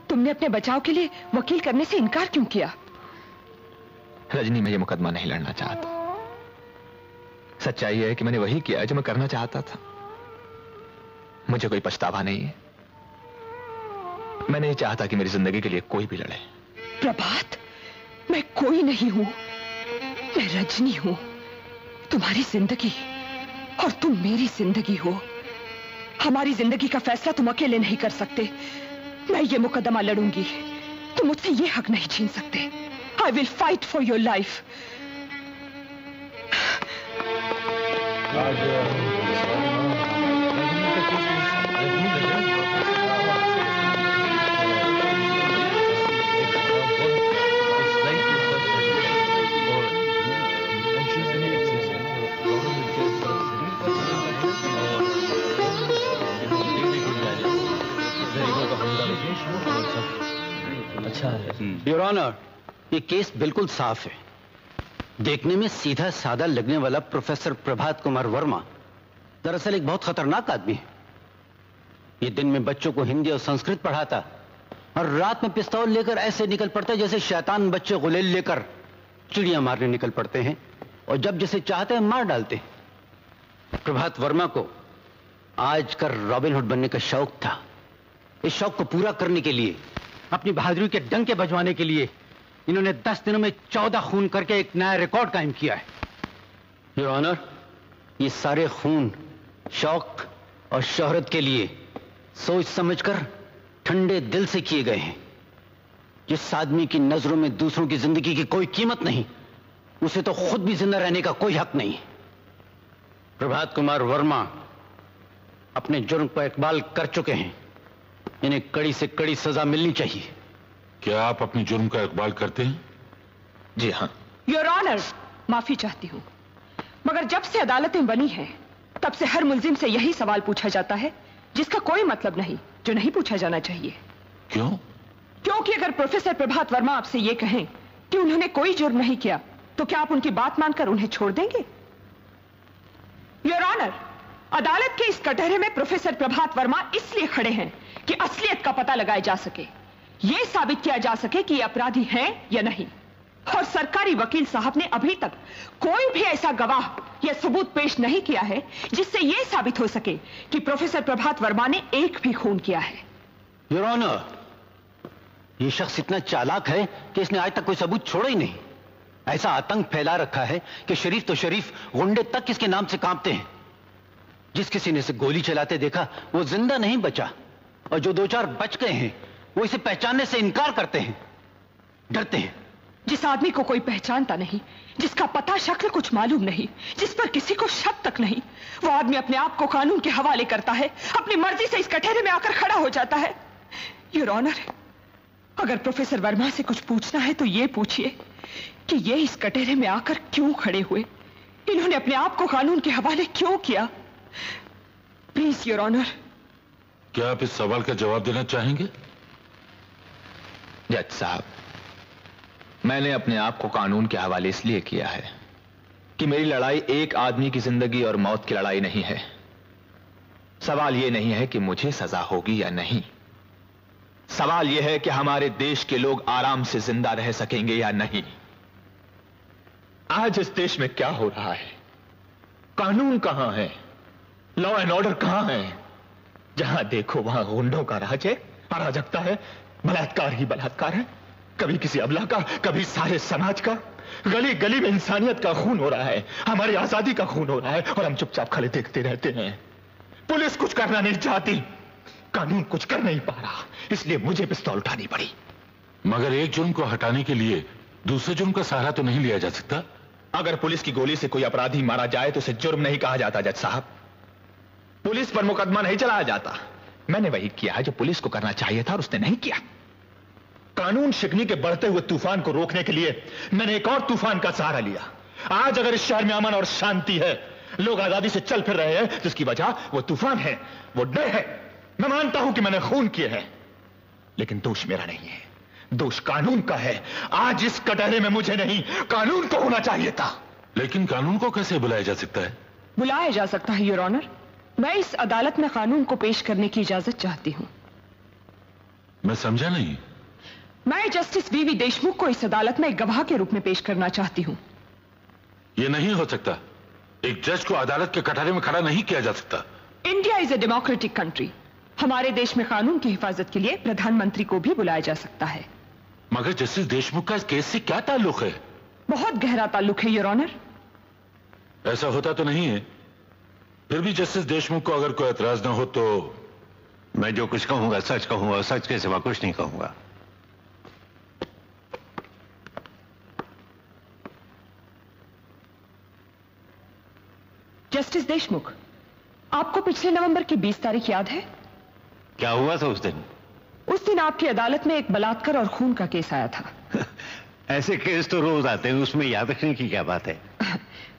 तुमने अपने बचाव के लिए वकील करने से इनकार क्यों किया? रजनी, मैं ये मुकदमा नहीं लड़ना चाहता। सच्चाई है कि मैंने वही किया जो मैं करना चाहता था। मुझे कोई पछतावा नहीं है। मैं नहीं चाहता कि मेरी जिंदगी के लिए कोई भी लड़े। प्रभात, मैं कोई नहीं हूं, मैं रजनी हूं, तुम्हारी जिंदगी, और तुम मेरी जिंदगी हो। हमारी जिंदगी का फैसला तुम अकेले नहीं कर सकते। मैं ये मुकदमा लड़ूंगी, तुम मुझसे ये हक नहीं छीन सकते। I will fight for your life. अच्छा है योर ऑनर, ये केस बिल्कुल साफ है। देखने में सीधा साधा लगने वाला प्रोफेसर प्रभात कुमार वर्मा दरअसल एक बहुत खतरनाक आदमी है। ये दिन में बच्चों को हिंदी और संस्कृत पढ़ाता और रात में पिस्तौल लेकर ऐसे निकल पड़ता जैसे शैतान बच्चे गुलेल लेकर चिड़ियां मारने निकल पड़ते हैं और जब जिसे चाहते हैं मार डालते हैं। प्रभात वर्मा को आज कर रॉबिन हुड बनने का शौक था। इस शौक को पूरा करने के लिए, अपनी बहादुरी के डंके बजवाने के लिए इन्होंने 10 दिनों में 14 खून करके एक नया रिकॉर्ड कायम किया है। योर ऑनर, ये सारे खून शौक और शोहरत के लिए सोच समझकर ठंडे दिल से किए गए हैं। जिस आदमी की नजरों में दूसरों की जिंदगी की कोई कीमत नहीं, उसे तो खुद भी जिंदा रहने का कोई हक नहीं। प्रभात कुमार वर्मा अपने जुर्म पर इकबाल कर चुके हैं। इन्हें कड़ी से कड़ी सजा मिलनी चाहिए। क्या आप अपने जुर्म का इकबाल करते हैं? जी हाँ। योर ऑनर, माफी चाहती हूं, मगर जब से अदालतें बनी हैं तब से हर मुल्जिम से यही सवाल पूछा जाता है जिसका कोई मतलब नहीं, जो नहीं पूछा जाना चाहिए। क्यों? क्योंकि अगर प्रोफेसर प्रभात वर्मा आपसे यह कहें कि उन्होंने कोई जुर्म नहीं किया तो क्या आप उनकी बात मानकर उन्हें छोड़ देंगे? योर ऑनर, अदालत के इस कटहरे में प्रोफेसर प्रभात वर्मा इसलिए खड़े हैं कि असलियत का पता लगाया जा सके, यह साबित किया जा सके कि ये अपराधी हैं या नहीं। और सरकारी वकील साहब ने अभी तक कोई भी ऐसा गवाह या सबूत पेश नहीं किया है जिससे यह साबित हो सके कि प्रोफेसर प्रभात वर्मा ने एक भी खून किया है। योर ऑनर, यह शख्स इतना चालाक है कि इसने आज तक कोई सबूत छोड़ा ही नहीं। ऐसा आतंक फैला रखा है कि शरीफ तो शरीफ, गुंडे तक इसके नाम से कांपते हैं। जिस किसी ने इसे गोली चलाते देखा वो जिंदा नहीं बचा, और जो 2-4 बच गए हैं वो इसे पहचानने से इनकार करते हैं, डरते हैं। जिस आदमी को कोई पहचानता नहीं, जिसका पता शक्ल कुछ मालूम नहीं, जिस पर किसी को शक तक नहीं, वो आदमी अपने आप को कानून के हवाले करता है, अपनी मर्जी से इस कटहरे में आकर खड़ा हो जाता है। योर ऑनर, अगर प्रोफेसर वर्मा से कुछ पूछना है तो ये पूछिए कि ये इस कटहरे में आकर क्यों खड़े हुए, इन्होंने अपने आप को कानून के हवाले क्यों किया। Please your honour. क्या आप इस सवाल का जवाब देना चाहेंगे? जज साहब, मैंने अपने आप को कानून के हवाले इसलिए किया है कि मेरी लड़ाई एक आदमी की जिंदगी और मौत की लड़ाई नहीं है। सवाल यह नहीं है कि मुझे सजा होगी या नहीं, सवाल यह है कि हमारे देश के लोग आराम से जिंदा रह सकेंगे या नहीं। आज इस देश में क्या हो रहा है? कानून कहां है? लॉ एंड ऑर्डर कहां है? जहां देखो वहां गुंडों का राज है, अराजकता है, बलात्कार ही बलात्कार है, कभी किसी अबला का, कभी सारे समाज का। गली गली में इंसानियत का खून हो रहा है, हमारी आजादी का खून हो रहा है, और हम चुपचाप खड़े देखते रहते हैं। पुलिस कुछ करना नहीं चाहती, कानून कुछ कर नहीं पा रहा, इसलिए मुझे पिस्तौल उठानी पड़ी। मगर एक जुर्म को हटाने के लिए दूसरे जुर्म का सहारा तो नहीं लिया जा सकता? अगर पुलिस की गोली से कोई अपराधी मारा जाए तो उसे जुर्म नहीं कहा जाता जज साहब। पुलिस पर मुकदमा नहीं चलाया जाता। मैंने वही किया है जो पुलिस को करना चाहिए था और उसने नहीं किया। कानून शिकनी के बढ़ते हुए तूफान को रोकने के लिए मैंने एक और तूफान का सहारा लिया। आज अगर इस शहर में अमन और शांति है, लोग आजादी से चल फिर रहे हैं, जिसकी वजह वो तूफान है, वो डर है। मैं मानता हूं कि मैंने खून किए हैं, लेकिन दोष मेरा नहीं है, दोष कानून का है। आज इस कटहरे में मुझे नहीं, कानून को होना चाहिए था। लेकिन कानून को कैसे बुलाया जा सकता है? बुलाया जा सकता है योर ऑनर। मैं इस अदालत में कानून को पेश करने की इजाजत चाहती हूं। मैं समझा नहीं। मैं जस्टिस वीवी देशमुख को इस अदालत में एक गवाह के रूप में पेश करना चाहती हूं। यह नहीं हो सकता। एक जज को अदालत के कटहरे में खड़ा नहीं किया जा सकता। India is a democratic country. हमारे देश में कानून की हिफाजत के लिए प्रधानमंत्री को भी बुलाया जा सकता है। मगर जस्टिस देशमुख का इस केस से क्या ताल्लुक है? बहुत गहरा ताल्लुक है योर ऑनर। ऐसा होता तो नहीं है। फिर भी जस्टिस देशमुख को अगर कोई एतराज ना हो तो मैं जो कुछ कहूंगा सच कहूंगा, सच के सिवा कुछ नहीं कहूंगा। जस्टिस देशमुख, आपको पिछले नवंबर की 20 तारीख याद है? क्या हुआ था उस दिन? उस दिन आपकी अदालत में एक बलात्कार और खून का केस आया था। ऐसे केस तो रोज आते हैं, उसमें याद रखने की क्या बात है?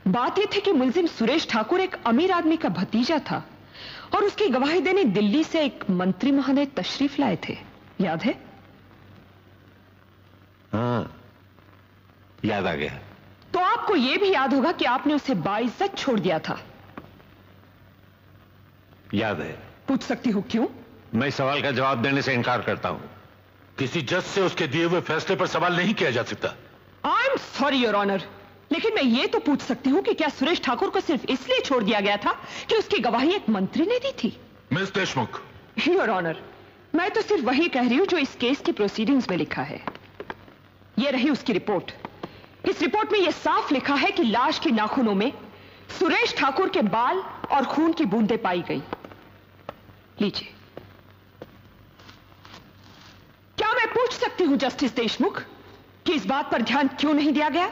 बात यह थी कि मुलजिम सुरेश ठाकुर एक अमीर आदमी का भतीजा था और उसकी गवाही देने दिल्ली से एक मंत्री महोदय तशरीफ लाए थे, याद है? हाँ, याद आ गया। तो आपको यह भी याद होगा कि आपने उसे बाइज्जत छोड़ दिया था। याद है। पूछ सकती हूं क्यों? मैं इस सवाल का जवाब देने से इनकार करता हूं। किसी जज से उसके दिए हुए फैसले पर सवाल नहीं किया जा सकता। I am sorry your honour, लेकिन मैं ये तो पूछ सकती हूं कि क्या सुरेश ठाकुर को सिर्फ इसलिए छोड़ दिया गया था कि उसकी गवाही एक मंत्री ने दी थी? मिस देशमुख। योर ऑनर, मैं तो सिर्फ वही कह रही हूं जो इस केस की प्रोसीडिंग्स में लिखा है। यह रही उसकी रिपोर्ट। इस रिपोर्ट में यह साफ लिखा है कि लाश के नाखूनों में सुरेश ठाकुर के बाल और खून की बूंदें पाई गई। लीजिए। क्या मैं पूछ सकती हूं जस्टिस देशमुख कि इस बात पर ध्यान क्यों नहीं दिया गया?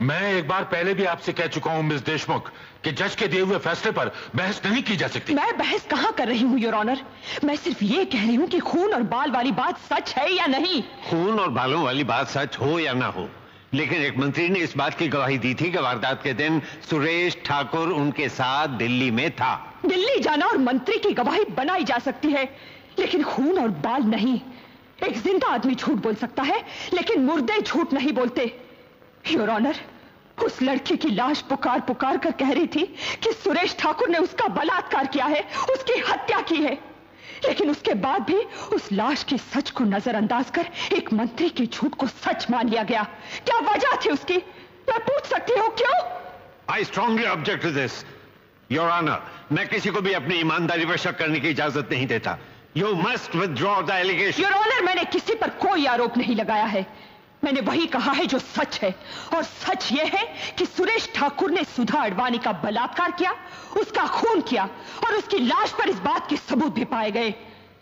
मैं एक बार पहले भी आपसे कह चुका हूं मिस देशमुख कि जज के दिए हुए फैसले पर बहस नहीं की जा सकती। मैं बहस कहां कर रही हूं योर ऑनर, मैं सिर्फ ये कह रही हूं कि खून और बाल वाली बात सच है या नहीं। खून और बालों वाली बात सच हो या ना हो, लेकिन एक मंत्री ने इस बात की गवाही दी थी कि वारदात के दिन सुरेश ठाकुर उनके साथ दिल्ली में था। दिल्ली जाना और मंत्री की गवाही बनाई जा सकती है, लेकिन खून और बाल नहीं। एक जिंदा आदमी झूठ बोल सकता है, लेकिन मुर्दे झूठ नहीं बोलते। योर ऑनर, उस लड़की की लाश पुकार पुकार कर कह रही थी कि सुरेश ठाकुर ने उसका बलात्कार किया है, उसकी हत्या की है, लेकिन उसके बाद भी उस लाश की सच को नजरअंदाज कर एक मंत्री के झूठ को सच मान लिया गया। क्या वजह थी उसकी? मैं पूछ सकती हूँ क्यों? I strongly object to this your honour. मैं किसी को भी अपनी ईमानदारी पर शक करने की इजाजत नहीं देता। You must withdraw the allegation. Your honour, मैंने किसी पर कोई आरोप नहीं लगाया है। मैंने वही कहा है जो सच है, और सच यह है कि सुरेश ठाकुर ने सुधा अडवाणी का बलात्कार किया, उसका खून किया, और उसकी लाश पर इस बात के सबूत भी पाए गए,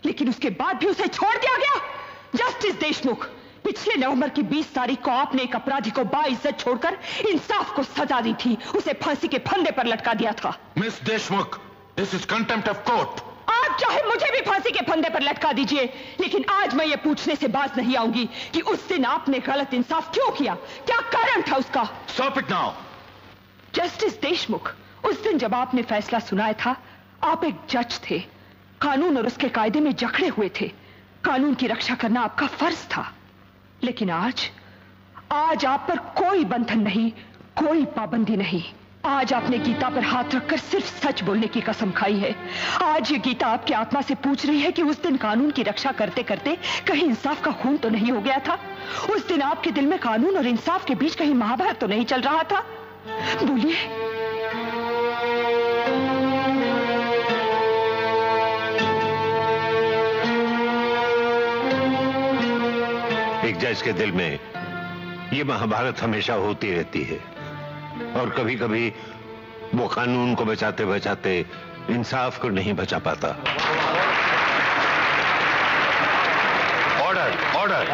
लेकिन उसके बाद भी उसे छोड़ दिया गया। जस्टिस देशमुख, पिछले नवंबर की 20 तारीख को आपने एक अपराधी को बाइज्जत छोड़कर इंसाफ को सजा दी थी, उसे फांसी के फंदे पर लटका दिया था। Miss Deshmukh, this is contempt of court. आप चाहे मुझे भी फांसी के फंदे पर लटका दीजिए, लेकिन आज मैं ये पूछने से बाज नहीं आऊंगी कि उस दिन आपने गलत इंसाफ क्यों किया, क्या कारण था उसका। Stop it now. Justice Deshmukh, उस दिन जब आपने फैसला सुनाया था, आप एक जज थे, कानून और उसके कायदे में जकड़े हुए थे, कानून की रक्षा करना आपका फर्ज था। लेकिन आज आप पर कोई बंधन नहीं, कोई पाबंदी नहीं। आज आपने गीता पर हाथ रखकर सिर्फ सच बोलने की कसम खाई है। आज ये गीता आपकी आत्मा से पूछ रही है कि उस दिन कानून की रक्षा करते करते कहीं इंसाफ का खून तो नहीं हो गया था? उस दिन आपके दिल में कानून और इंसाफ के बीच कहीं महाभारत तो नहीं चल रहा था? बोलिए। एक जज के दिल में ये महाभारत हमेशा होती रहती है, और कभी कभी वो कानून को बचाते बचाते इंसाफ को नहीं बचा पाता। Order, order.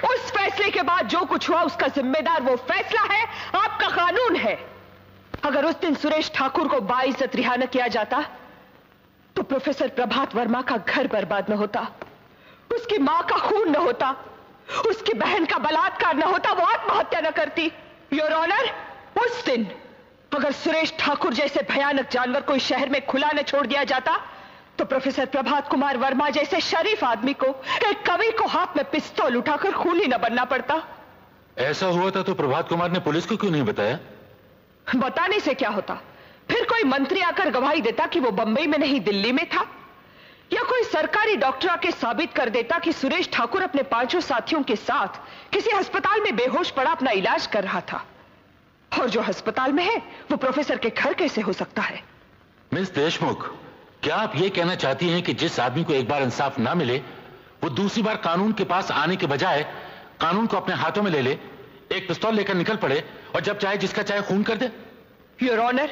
उस फैसले के बाद जो कुछ हुआ उसका जिम्मेदार वो फैसला है, आपका कानून है। अगर उस दिन सुरेश ठाकुर को बाइज्जत रिहा न किया जाता तो प्रोफेसर प्रभात वर्मा का घर बर्बाद न होता, उसकी मां का खून न होता, उसकी बहन का बलात्कार न होता, वो आत्महत्या न करती। योर ऑनर, उस दिन अगर सुरेश ठाकुर जैसे भयानक जानवर को इस शहर में खुला न छोड़ दिया जाता तो प्रोफेसर प्रभात कुमार वर्मा जैसे शरीफ आदमी को, एक कवि को हाथ में पिस्तौल उठाकर खूनी न बनना पड़ता। ऐसा हुआ था तो प्रभात कुमार ने पुलिस को क्यों नहीं बताया? बताने से क्या होता? फिर कोई मंत्री आकर गवाही देता कि वो बंबई में नहीं दिल्ली में था। या कोई सरकारी डॉक्टर आके साबित कर देता कि सुरेश ठाकुर अपने 5 साथियों के साथ किसी अस्पताल में बेहोश पड़ा अपना इलाज कर रहा था, और जो अस्पताल में है वो प्रोफेसर के घर कैसे हो सकता है? मिस देशमुख, क्या आप ये कहना चाहती हैं कि जिस आदमी को एक बार इंसाफ ना मिले वो दूसरी बार कानून के पास आने के बजाय कानून को अपने हाथों में ले ले, एक पिस्तौल लेकर निकल पड़े और जब चाहे जिसका चाहे खून कर दे? योर ऑनर,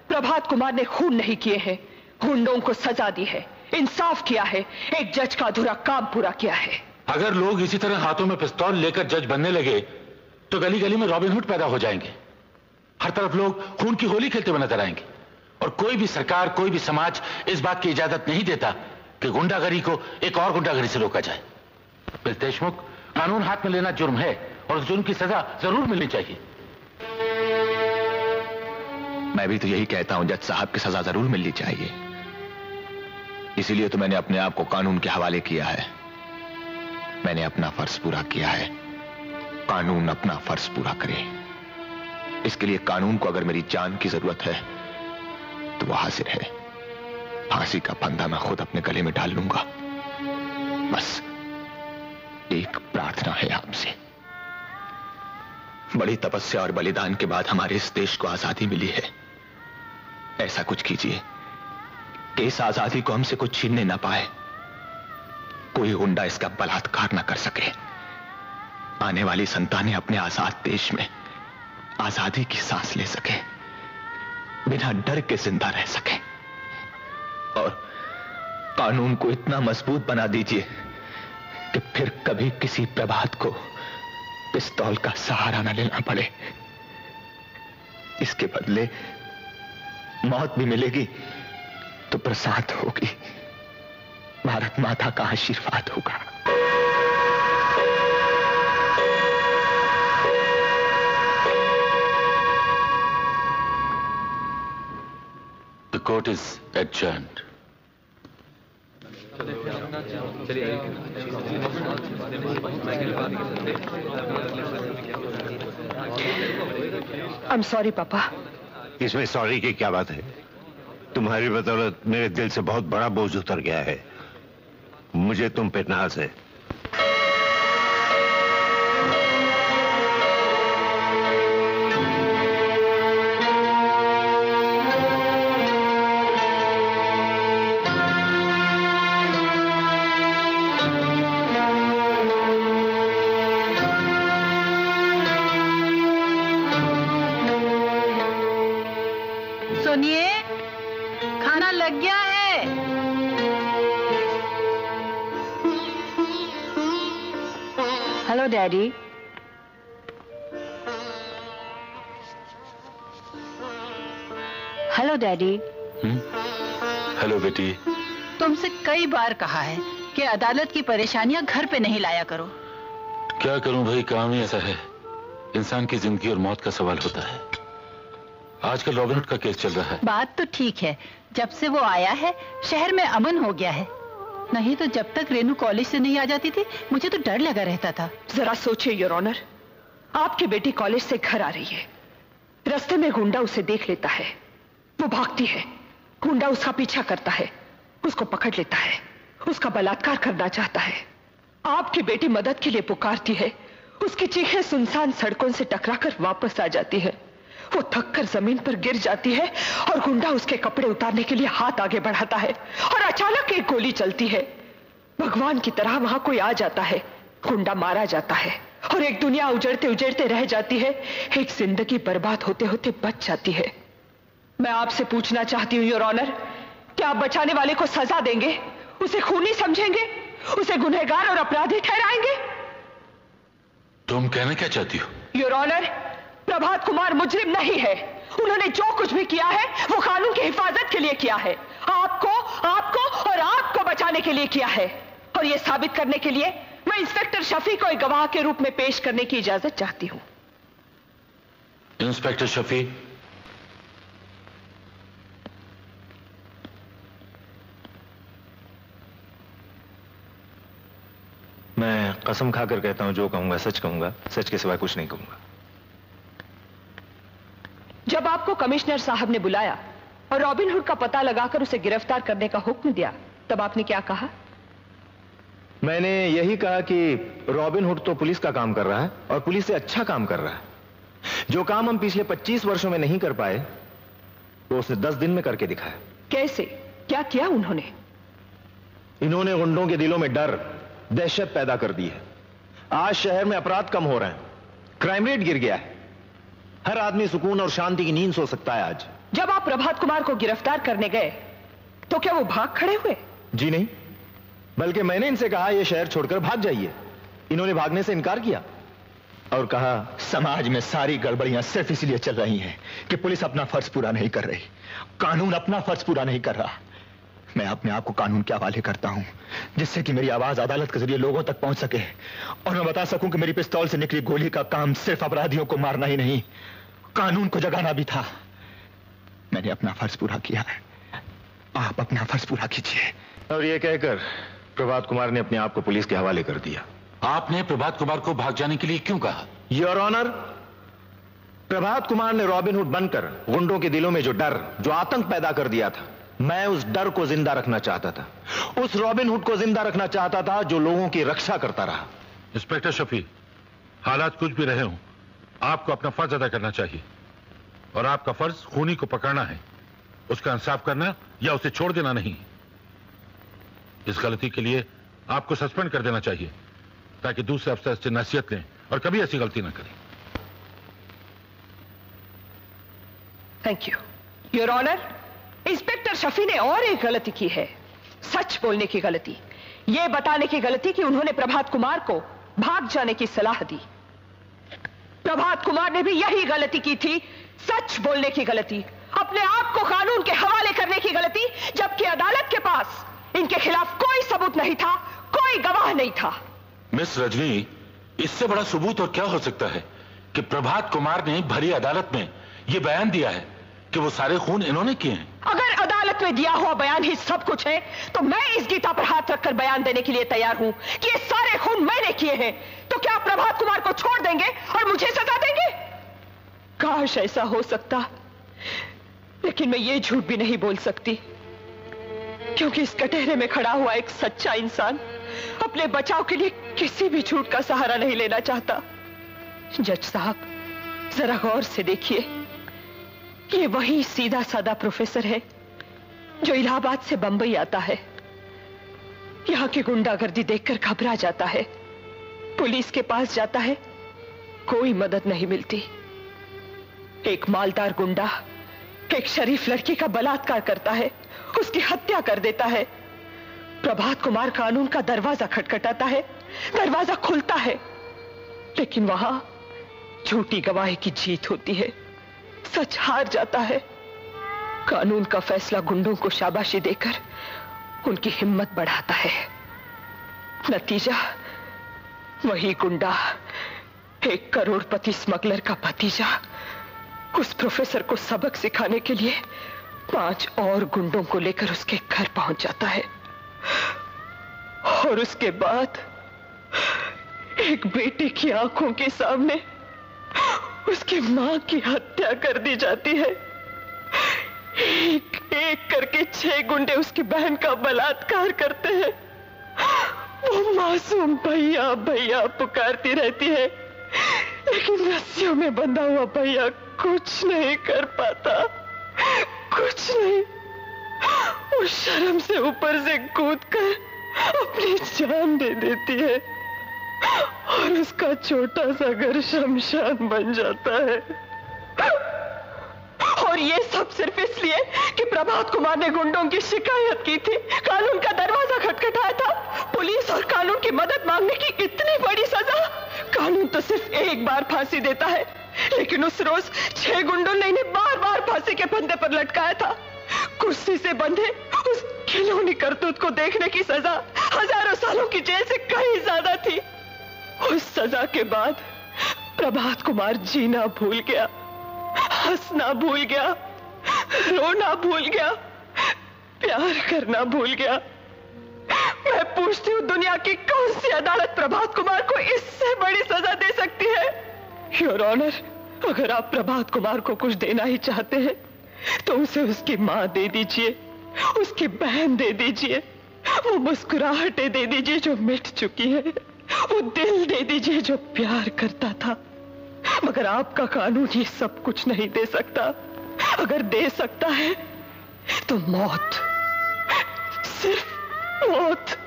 प्रभात कुमार ने खून नहीं किए हैं, गुंडों को सजा दी है, इंसाफ किया है, एक जज का अधूरा काम पूरा किया है। अगर लोग इसी तरह हाथों में पिस्तौल लेकर जज बनने लगे तो गली गली में रॉबिनहुड पैदा हो जाएंगे। हर तरफ लोग खून की होली खेलते हुए नजर आएंगे और कोई भी सरकार, कोई भी समाज इस बात की इजाजत नहीं देता कि गुंडागर्दी को एक और गुंडागर्दी से रोका जाए। मिस देशमुख, कानून हाथ में लेना जुर्म है और उस जुर्म की सजा जरूर मिलनी चाहिए। मैं भी तो यही कहता हूं जज साहब की सजा जरूर मिलनी चाहिए। इसीलिए तो मैंने अपने आप को कानून के हवाले किया है। मैंने अपना फर्ज पूरा किया है, कानून अपना फर्ज पूरा करे। इसके लिए कानून को अगर मेरी जान की जरूरत है तो वो हाजिर है। फांसी का फंदा मैं खुद अपने गले में डाल लूंगा। बस एक प्रार्थना है आपसे। बड़ी तपस्या और बलिदान के बाद हमारे इस देश को आजादी मिली है। ऐसा कुछ कीजिए कि इस आजादी को हमसे कुछ छीनने ना पाए, कोई गुंडा इसका बलात्कार ना कर सके, आने वाली संतानें अपने आजाद देश में आजादी की सांस ले सके, बिना डर के जिंदा रह सके। और कानून को इतना मजबूत बना दीजिए कि फिर कभी किसी प्रभात को पिस्तौल का सहारा न लेना पड़े। इसके बदले मौत भी मिलेगी तो प्रसाद होगी, भारत माता का आशीर्वाद होगा। The court is adjourned. I'm sorry, पापा। इसमें सॉरी की क्या बात है? तुम्हारी बदौलत मेरे दिल से बहुत बड़ा बोझ उतर गया है। मुझे तुम पे नाज है। सुनिए, खाना लग गया है। Hello daddy. Hello daddy. Hello बेटी। तुमसे कई बार कहा है कि अदालत की परेशानियां घर पे नहीं लाया करो। क्या करूं भाई, काम ही ऐसा है। इंसान की जिंदगी और मौत का सवाल होता है। आजकल रॉबिनहुड का केस चल रहा है। बात तो ठीक है, जब से वो आया है शहर में अमन हो गया है, नहीं तो जब तक रेनू कॉलेज से नहीं आ जाती थी मुझे तो डर लगा रहता था। जरा सोचिए योर ऑनर, आपकी बेटी कॉलेज से घर आ रही है, रास्ते में गुंडा उसे देख लेता है, वो भागती है, गुंडा उसका पीछा करता है, उसको पकड़ लेता है, उसका बलात्कार करना चाहता है। आपकी बेटी मदद के लिए पुकारती है, उसकी चीखें सुनसान सड़कों से टकराकर वापस आ जाती है, वो थककर जमीन पर गिर जाती है और गुंडा उसके कपड़े उतारने के लिए हाथ आगे बढ़ाता है और अचानक एक गोली चलती है। भगवान की तरह वहां कोई आ जाता है, गुंडा मारा जाता है और एक दुनिया उजड़ते उजड़ते रह जाती है, एक जिंदगी बर्बाद होते होते बच जाती है। मैं आपसे पूछना चाहती हूँ योर ऑनर, क्या आप बचाने वाले को सजा देंगे, उसे खूनी समझेंगे, उसे गुनहगार और अपराधी ठहराएंगे? तुम कहना क्या चाहती हो? योर ऑनर, प्रभात कुमार मुजरिम नहीं है। उन्होंने जो कुछ भी किया है वो कानून की हिफाजत के लिए किया है, आपको और आपको बचाने के लिए किया है। और यह साबित करने के लिए मैं इंस्पेक्टर शफी को एक गवाह के रूप में पेश करने की इजाजत चाहती हूं। इंस्पेक्टर शफी। मैं कसम खाकर कहता हूं, जो कहूंगा सच कहूंगा, सच के सिवा कुछ नहीं कहूंगा। जब आपको कमिश्नर साहब ने बुलाया और रॉबिनहुड का पता लगाकर उसे गिरफ्तार करने का हुक्म दिया तब आपने क्या कहा? मैंने यही कहा कि रॉबिन हुड तो पुलिस का काम कर रहा है और पुलिस से अच्छा काम कर रहा है। जो काम हम पिछले 25 वर्षों में नहीं कर पाए वो उसने 10 दिन में करके दिखाया। कैसे? क्या किया उन्होंने? इन्होंने गुंडों के दिलों में डर, दहशत पैदा कर दी है। आज शहर में अपराध कम हो रहे हैं, क्राइम रेट गिर गया है, हर आदमी सुकून और शांति की नींद सो सकता है आज। जब आप प्रभात कुमार को गिरफ्तार करने गए तो क्या वो भाग खड़े हुए? जी नहीं, बल्कि मैंने इनसे कहा यह शहर छोड़कर भाग जाइए। इन्होंने भागने से इनकार किया और कहा समाज में सारी गड़बड़ियां सिर्फ इसलिए चल रही हैं कि पुलिस अपना फर्ज पूरा नहीं कर रही, कानून अपना फर्ज पूरा नहीं कर रहा। मैं अपने आप को कानून के हवाले करता हूं जिससे कि मेरी आवाज अदालत के जरिए लोगों तक पहुंच सके और मैं बता सकूं कि मेरी पिस्तौल से निकली गोली का काम सिर्फ अपराधियों को मारना ही नहीं, कानून को जगाना भी था। मैंने अपना फर्ज पूरा किया है, आप अपना फर्ज पूरा कीजिए। और यह कहकर प्रभात कुमार ने अपने आप को पुलिस के हवाले कर दिया। आपने प्रभात कुमार को भाग जाने के लिए क्यों कहा? योर ऑनर, प्रभात कुमार ने रॉबिन हुड बनकर गुंडों के दिलों में जो डर, जो आतंक पैदा कर दिया था, मैं उस डर को जिंदा रखना चाहता था। उस रॉबिन हुड को जिंदा रखना चाहता था जो लोगों की रक्षा करता रहा। इंस्पेक्टर शफी, हालात कुछ भी रहे हों, आपको अपना फर्ज अदा करना चाहिए और आपका फर्ज खूनी को पकड़ना है, उसका इंसाफ करना या उसे छोड़ देना नहीं। इस गलती के लिए आपको सस्पेंड कर देना चाहिए ताकि दूसरे अफसर से नसीहत लें और कभी ऐसी गलती ना करें। Thank you your honour. Inspector Shafi ने और एक गलती की है, सच बोलने की गलती, यह बताने की गलती कि उन्होंने प्रभात कुमार को भाग जाने की सलाह दी। प्रभात कुमार ने भी यही गलती की थी, सच बोलने की गलती, अपने आप को कानून के हवाले करने की गलती, जबकि अदालत के पास इनके खिलाफ कोई सबूत नहीं था, कोई गवाह नहीं था। मिस रजनी, इससे बड़ा सबूत और क्या हो सकता है कि प्रभात कुमार ने भरी अदालत में यह बयान दिया है कि वो सारे खून इन्होंने किए हैं। अगर अदालत में दिया हुआ बयान ही सब कुछ है तो मैं इस गीता पर हाथ रखकर बयान देने के लिए तैयार हूं कि ये सारे खून मैंने किए हैं। तो क्या प्रभात कुमार को छोड़ देंगे और मुझे सजा देंगे? काश ऐसा हो सकता, लेकिन मैं ये झूठ भी नहीं बोल सकती क्योंकि इस कटहरे में खड़ा हुआ एक सच्चा इंसान अपने बचाव के लिए किसी भी झूठ का सहारा नहीं लेना चाहता। जज साहब, जरा गौर से देखिए, ये वही सीधा साधा प्रोफेसर है जो इलाहाबाद से बंबई आता है, यहां की गुंडागर्दी देखकर घबरा जाता है, पुलिस के पास जाता है, कोई मदद नहीं मिलती। एक मालदार गुंडा एक शरीफ लड़की का बलात्कार करता है, उसकी हत्या कर देता है। प्रभात कुमार कानून का दरवाजा खटखटाता है, दरवाजा खुलता है, लेकिन वहां झूठी गवाही की जीत होती है, सच हार जाता है। कानून का फैसला गुंडों को शाबाशी देकर उनकी हिम्मत बढ़ाता है। नतीजा वही गुंडा, एक करोड़पति स्मगलर का भतीजा, उस प्रोफेसर को सबक सिखाने के लिए 5 और गुंडों को लेकर उसके घर पहुंच जाता है और उसके बाद एक बेटे की आंखों के सामने उसकी मां की हत्या कर दी जाती है। एक एक करके 6 गुंडे उसकी बहन का बलात्कार करते हैं। वो मासूम भैया भैया पुकारती रहती है, लेकिन रस्सियों में बंधा हुआ भैया कुछ नहीं कर पाता, कुछ नहीं। वो शर्म से ऊपर से कूदकर अपनी जान दे देती है और उसका छोटा सा घर शमशान बन जाता है। और ये सब सिर्फ इसलिए कि प्रभात कुमार ने गुंडों की शिकायत की थी, कानून का दरवाजा खटखटाया था। पुलिस और कानून की मदद मांगने की इतनी बड़ी सजा। कानून तो सिर्फ एक बार फांसी देता है, लेकिन उस रोज 6 गुंडों ने इन्हें बार बार फांसी के फंदे पर लटकाया था। कुर्सी से बंधे उस खिलौनी करतूत को देखने की सजा हजारों सालों की जेल से कहीं ज्यादा थी। उस सजा के बाद प्रभात कुमार जीना भूल गया, हंसना भूल गया, रोना भूल गया, प्यार करना भूल गया। मैं पूछती हूँ, दुनिया की कौन सी अदालत प्रभात कुमार को इससे बड़ी सजा दे सकती है? योर ऑनर, अगर आप प्रभात कुमार को कुछ देना ही चाहते हैं तो उसे उसकी मां दे दीजिए, उसकी बहन दे दीजिए, वो मुस्कुराहटें दे दीजिए जो मिट चुकी है, वो दिल दे दीजिए जो प्यार करता था। मगर आपका कानून ये सब कुछ नहीं दे सकता। अगर दे सकता है तो मौत, सिर्फ मौत।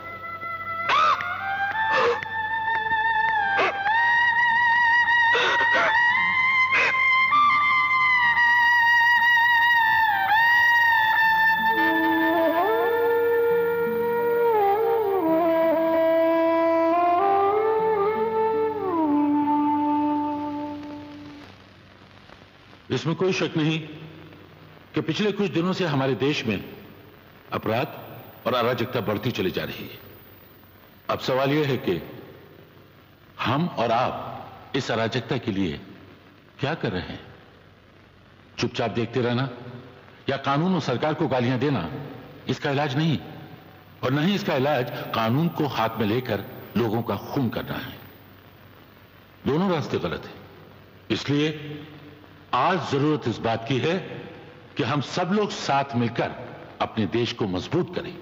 इसमें कोई शक नहीं कि पिछले कुछ दिनों से हमारे देश में अपराध और अराजकता बढ़ती चली जा रही है। अब सवाल यह है कि हम और आप इस अराजकता के लिए क्या कर रहे हैं? चुपचाप देखते रहना या कानून और सरकार को गालियां देना इसका इलाज नहीं, और नहीं इसका इलाज कानून को हाथ में लेकर लोगों का खून करना है। दोनों रास्ते गलत हैं। इसलिए आज जरूरत इस बात की है कि हम सब लोग साथ मिलकर अपने देश को मजबूत करें,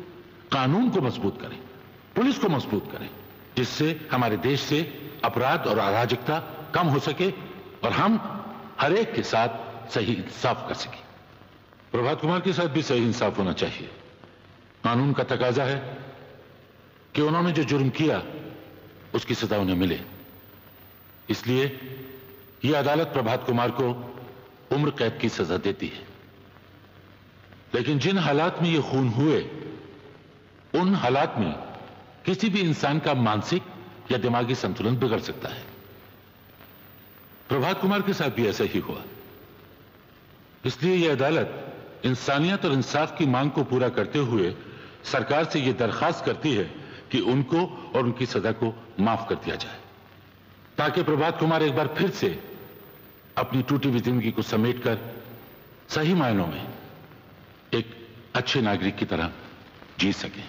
कानून को मजबूत करें, पुलिस को मजबूत करें, जिससे हमारे देश से अपराध और अराजकता कम हो सके और हम हर एक के साथ सही इंसाफ कर सकें। प्रभात कुमार के साथ भी सही इंसाफ होना चाहिए। कानून का तकाजा है कि उन्होंने जो जुर्म किया उसकी सजा उन्हें मिले। इसलिए यह अदालत प्रभात कुमार को उम्र कैद की सजा देती है। लेकिन जिन हालात में ये खून हुए, उन हालात में किसी भी इंसान का मानसिक या दिमागी संतुलन बिगड़ सकता है। प्रभात कुमार के साथ भी ऐसा ही हुआ। इसलिए यह अदालत इंसानियत और इंसाफ की मांग को पूरा करते हुए सरकार से यह दरखास्त करती है कि उनको और उनकी सजा को माफ कर दिया जाए, ताकि प्रभात कुमार एक बार फिर से अपनी टूटी हुई जिंदगी को समेटकर सही मायनों में एक अच्छे नागरिक की तरह जी सके।